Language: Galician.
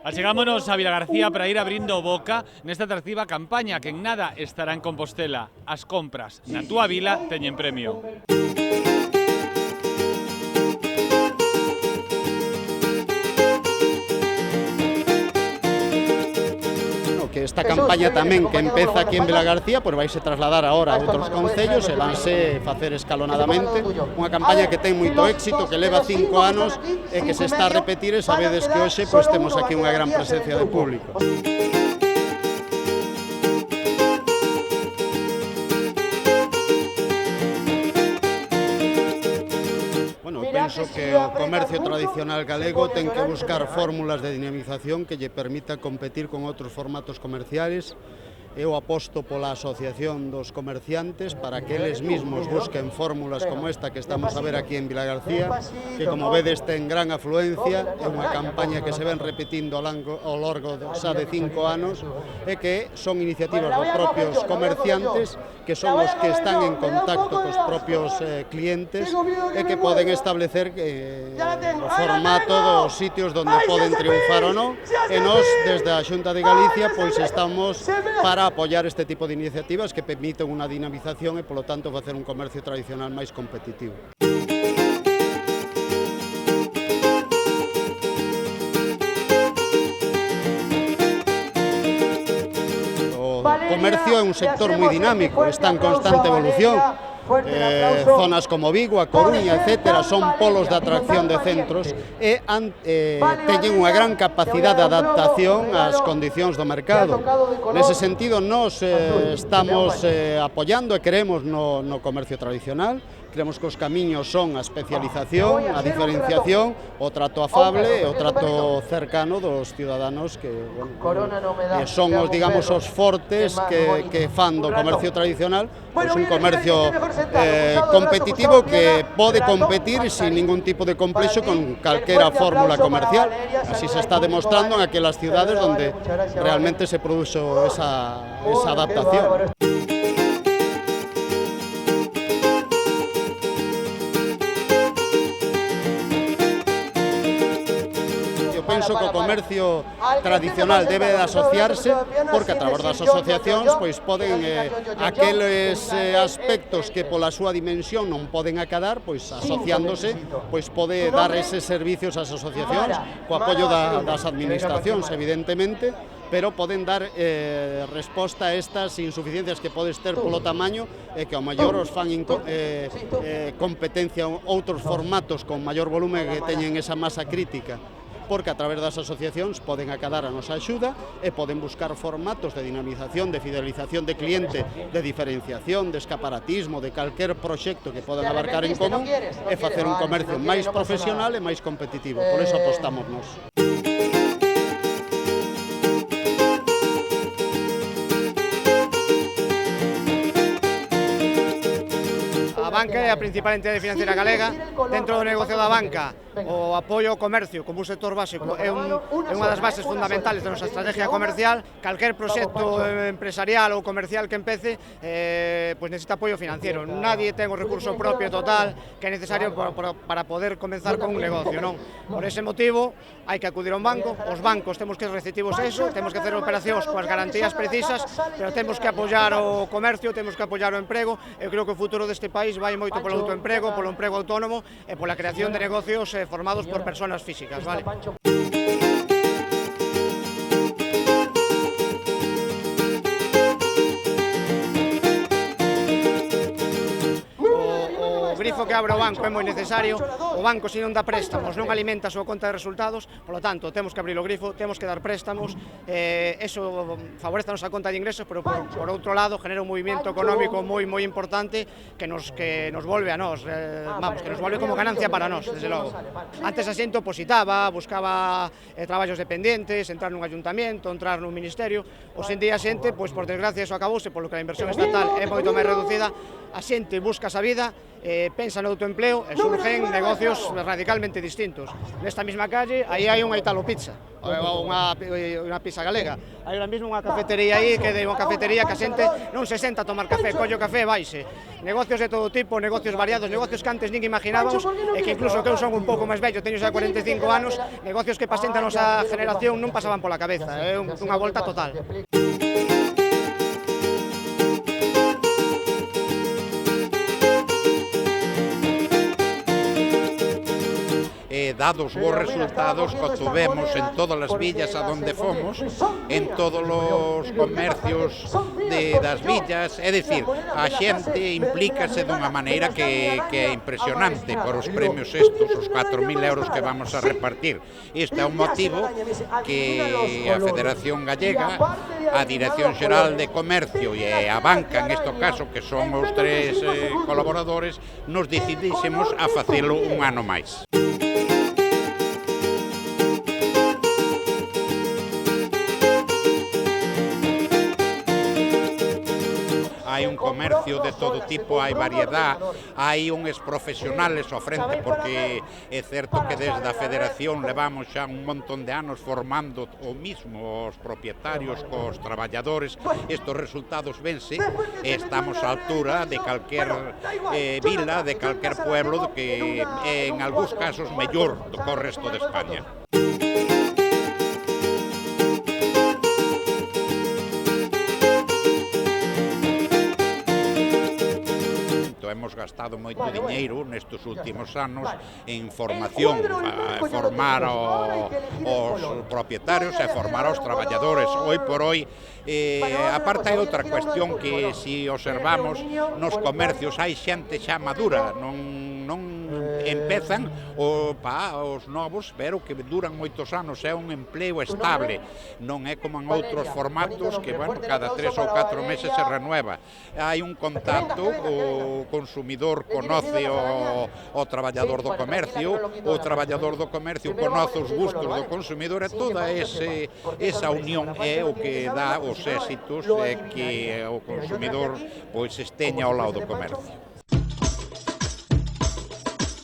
Achegámonos a Vilagarcía para ir abrindo boca nesta atractiva campaña que en nada estará en Compostela. As compras na túa vila teñen premio. Que esta campaña tamén que empeza aquí en Vilagarcía pois vaise trasladar agora a outros concellos e vanse facer escalonadamente unha campaña que ten moito éxito, que leva 5 anos e que se está a repetir e sabedes que hoxe pois temos aquí unha gran presencia de público. Penso que o comercio tradicional galego ten que buscar fórmulas de dinamización que lle permita competir con outros formatos comerciales. Eu aposto pola asociación dos comerciantes para que eles mesmos busquen fórmulas como esta que estamos a ver aquí en Vilagarcía, que como vedes ten gran afluencia, é unha campaña que se ven repetindo ao largo xa de 5 anos e que son iniciativas dos propios comerciantes, que son os que están en contacto cos propios clientes e que poden establecer o formato dos sitios onde poden triunfar ou non, e nós desde a Xunta de Galicia pois estamos para apoiar este tipo de iniciativas que permiten unha dinamización e, polo tanto, facer un comercio tradicional máis competitivo. O comercio é un sector moi dinámico, está en constante evolución. Zonas como Vigo, A Coruña, etc. son polos de atracción de centros e teñen unha gran capacidade de adaptación ás condicións do mercado. Nese sentido, nós estamos apoiando e queremos no comercio tradicional. Creemos que os camiños son a especialización, a diferenciación, o trato afable e o trato cercano dos ciudadanos que son os, digamos, os fortes que fan do comercio tradicional, pois un comercio competitivo que pode competir sin ningún tipo de complexo con calquera fórmula comercial. Así se está demostrando en aquelas ciudades onde realmente se produxo esa adaptación. Penso que o comercio tradicional debe de asociarse porque a través das asociacións pois poden aqueles aspectos que pola súa dimensión non poden acadar, pois asociándose pois pode dar eses servicios ás asociacións co apoio das administracións, evidentemente, pero poden dar resposta a estas insuficiencias que podes ter polo tamaño e que ao mellor os fan competencia outros formatos con maior volume que teñen esa masa crítica, porque a través das asociacións poden acadar a nosa axuda e poden buscar formatos de dinamización, de fidelización de cliente, de diferenciación, de escaparatismo, de calquer proxecto que podan abarcar en común e facer un comercio máis profesional e máis competitivo. Por eso apostamos nós. A banca é a principal entidade financiera galega. Dentro do negocio da banca, o apoio ao comercio como un sector básico é unha das bases fundamentales da nosa estrategia comercial. Calquer proxecto empresarial ou comercial que empece pois necesita apoio financiero. Nadie ten o recurso propio total que é necesario para poder comenzar con un negocio, non? Por ese motivo hai que acudir a un banco. Os bancos temos que ser receptivos a eso, temos que hacer operacións coas garantías precisas, pero temos que apoiar o comercio, temos que apoiar o emprego. Eu creo que o futuro deste país vai moito polo autoemprego, polo emprego autónomo e pola creación de negocios formados por persoas físicas, vale? O grifo que abre o banco é moi necesario. O banco, se non dá préstamos, non alimenta a súa conta de resultados, polo tanto, temos que abrir o grifo, temos que dar préstamos, eso favorece a nosa conta de ingresos, pero por outro lado, genera un movimento económico moi importante que nos volve a nós, que nos volve como ganancia para nós, desde logo. Antes a xente opositaba, buscaba traballos dependientes, entrar nun ayuntamiento, entrar nun ministerio. Hoxe en día a xente, pois por desgracia, eso acabouse, polo que a inversión estatal é moito máis reducida, a xente busca esa vida, pensa no autoempleo e surgen negocios radicalmente distintos. Nesta mesma calle, aí hai unha Italo Pizza, unha pizza galega. Hai ahora mesmo unha cafetería aí, que é unha cafetería que a xente non se senta a tomar café, colle o café e vaise. Negocios de todo tipo, negocios variados, negocios que antes nin imaginábamos e que incluso que eu son un pouco máis vello, teño xa 45 anos, negocios que para xente a nosa generación non pasaban pola cabeza, é unha volta total. Dados os resultados que obtuvemos en todas as villas a donde fomos, en todos os comercios das villas, é dicir, a xente implícase dunha maneira que é impresionante por os premios estos, os 4.000 euros que vamos a repartir. Este é un motivo que a Federación Gallega, a Dirección Xeral de Comercio e a banca, en este caso, que son os tres colaboradores, nos decidísemos a facelo un ano máis. Hai un comercio de todo tipo, hai variedad, hai uns profesionales ao frente, porque é certo que desde a Federación levamos xa un montón de anos formando o mismo os propietarios cos traballadores. Estos resultados vense e estamos á altura de calquer vila, de calquer pueblo, que en algúns casos mellor do que o resto de España. Hemos gastado moito diñeiro nestes últimos anos en formación, a formar os propietarios e formar aos traballadores. Hoy por hoy, aparte hai outra cuestión que, se observamos, nos comercios hai xente xa madura, non empezan os novos, pero que duran moitos anos, é un empleo estable, non é como en outros formatos que, bueno, cada 3 ou 4 meses se renueva. Hai un contacto, o consumidor conoce o traballador do comercio, o traballador do comercio conoce os gustos do consumidor, e toda esa unión é o que dá os éxitos e que o consumidor pois esteña ao lado do comercio.